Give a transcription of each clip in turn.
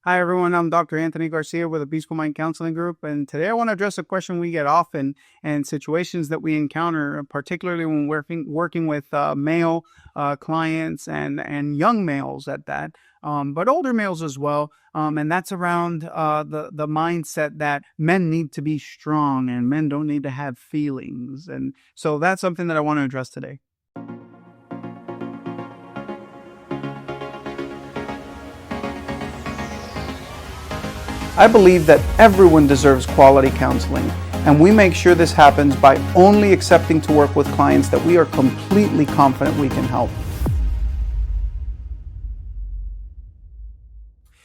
Hi, everyone. I'm Dr. Anthony Garcia with the Peaceful Mind Counseling Group. And today I want to address a question we get often and situations that we encounter, particularly when working with male clients and young males at that, but older males as well. And that's around the mindset that men need to be strong and men don't need to have feelings. And so that's something that I want to address today. I believe that everyone deserves quality counseling, and we make sure this happens by only accepting to work with clients that we are completely confident we can help.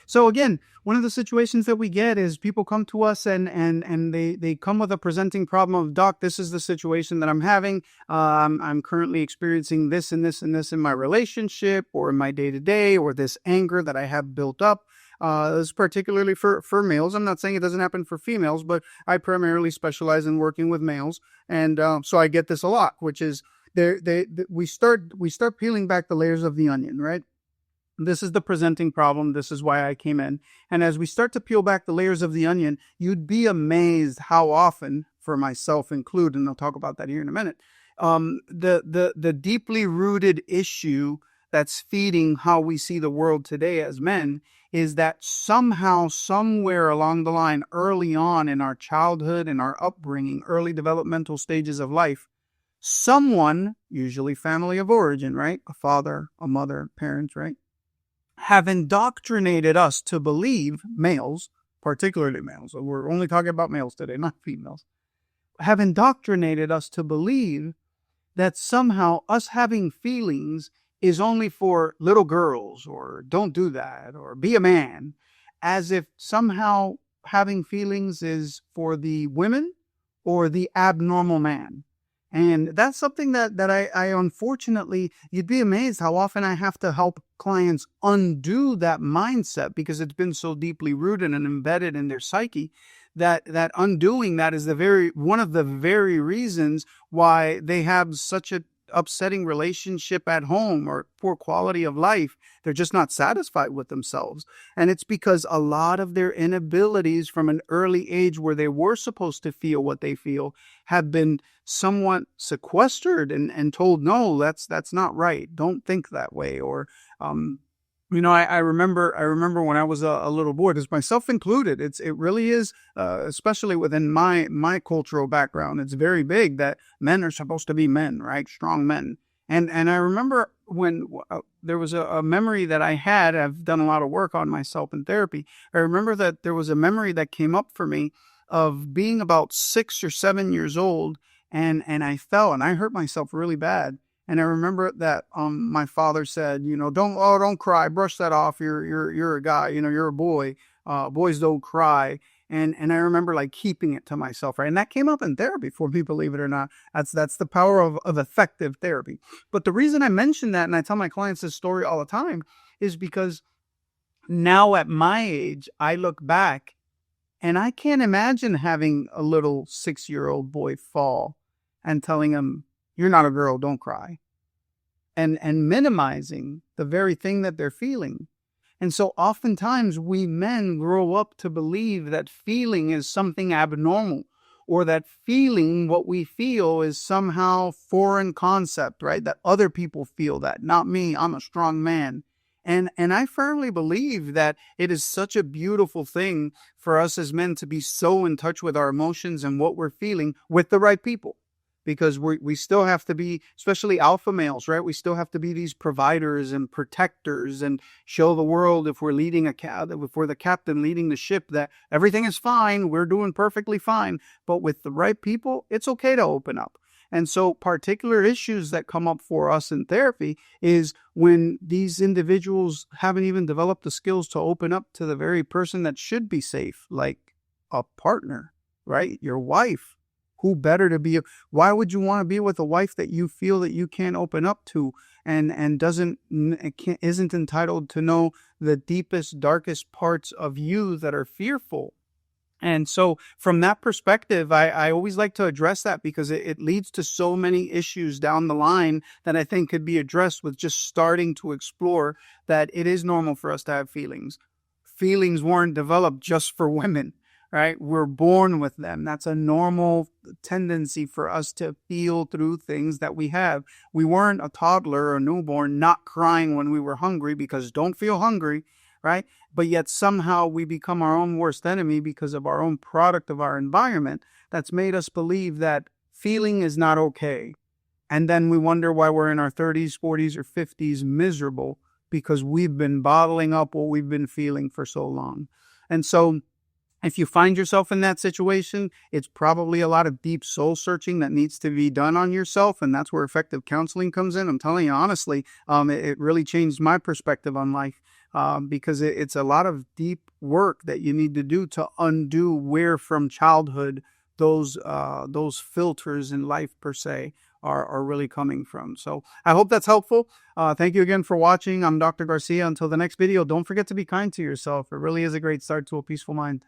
So again, one of the situations that we get is people come to us and they come with a presenting problem of, doc, this is the situation that I'm having. I'm currently experiencing this and this and this in my relationship or in my day to day, or this anger that I have built up. This is particularly for males. I'm not saying it doesn't happen for females, but I primarily specialize in working with males, and so I get this a lot, which is we start peeling back the layers of the onion, right? This is the presenting problem. This is why I came in. And as we start to peel back the layers of the onion, you'd be amazed how often, for myself included, and I'll talk about that here in a minute, the deeply rooted issue that's feeding how we see the world today as men is that somehow, somewhere along the line, early on in our childhood, in our upbringing, early developmental stages of life, someone, usually family of origin, right? A father, a mother, parents, right? Have indoctrinated us to believe, males, particularly males, so we're only talking about males today, not females, have indoctrinated us to believe that somehow us having feelings is only for little girls, or don't do that, or be a man, as if somehow having feelings is for the women or the abnormal man. And that's something that I unfortunately, you'd be amazed how often I have to help clients undo that mindset because it's been so deeply rooted and embedded in their psyche that undoing that is one of the very reasons why they have such a upsetting relationship at home or poor quality of life. They're just not satisfied with themselves. And it's because a lot of their inabilities from an early age where they were supposed to feel what they feel have been somewhat sequestered and told, no, that's not right. Don't think that way. Or, I remember when I was a little boy, as myself included, it really is, especially within my cultural background, it's very big that men are supposed to be men, right? Strong men. And I remember when there was a memory that I had. I've done a lot of work on myself in therapy. I remember that there was a memory that came up for me of being about 6 or 7 years old, and I fell and I hurt myself really bad. And I remember that my father said, don't cry, brush that off. You're a guy, you're a boy. Boys don't cry. And I remember like keeping it to myself, right? And that came up in therapy, for me, believe it or not. That's the power of effective therapy. But the reason I mention that, and I tell my clients this story all the time, is because now at my age, I look back and I can't imagine having a little 6-year-old boy fall and telling him, you're not a girl, don't cry. And minimizing the very thing that they're feeling. And so oftentimes we men grow up to believe that feeling is something abnormal, or that feeling what we feel is somehow foreign concept, right? That other people feel that, not me, I'm a strong man. And I firmly believe that it is such a beautiful thing for us as men to be so in touch with our emotions and what we're feeling with the right people. Because we still have to be, especially alpha males, right? We still have to be these providers and protectors and show the world, if we're if we're the captain leading the ship, that everything is fine. We're doing perfectly fine. But with the right people, it's okay to open up. And so particular issues that come up for us in therapy is when these individuals haven't even developed the skills to open up to the very person that should be safe, like a partner, right? Your wife. Who better to be? Why would you want to be with a wife that you feel that you can't open up to and isn't entitled to know the deepest, darkest parts of you that are fearful? And so from that perspective, I always like to address that because it leads to so many issues down the line that I think could be addressed with just starting to explore that it is normal for us to have feelings. feelings weren't developed just for women, right? We're born with them. That's a normal tendency for us to feel through things that we have. We weren't a toddler or a newborn not crying when we were hungry, because don't feel hungry, right? But yet somehow we become our own worst enemy because of our own product of our environment that's made us believe that feeling is not okay. And then we wonder why we're in our 30s, 40s, or 50s miserable, because we've been bottling up what we've been feeling for so long. And so if you find yourself in that situation, it's probably a lot of deep soul searching that needs to be done on yourself. And that's where effective counseling comes in. I'm telling you honestly, it really changed my perspective on life, because it's a lot of deep work that you need to do to undo where from childhood those filters in life per se are really coming from. So I hope that's helpful. Thank you again for watching. I'm Dr. Garcia. Until the next video, don't forget to be kind to yourself. It really is a great start to a peaceful mind.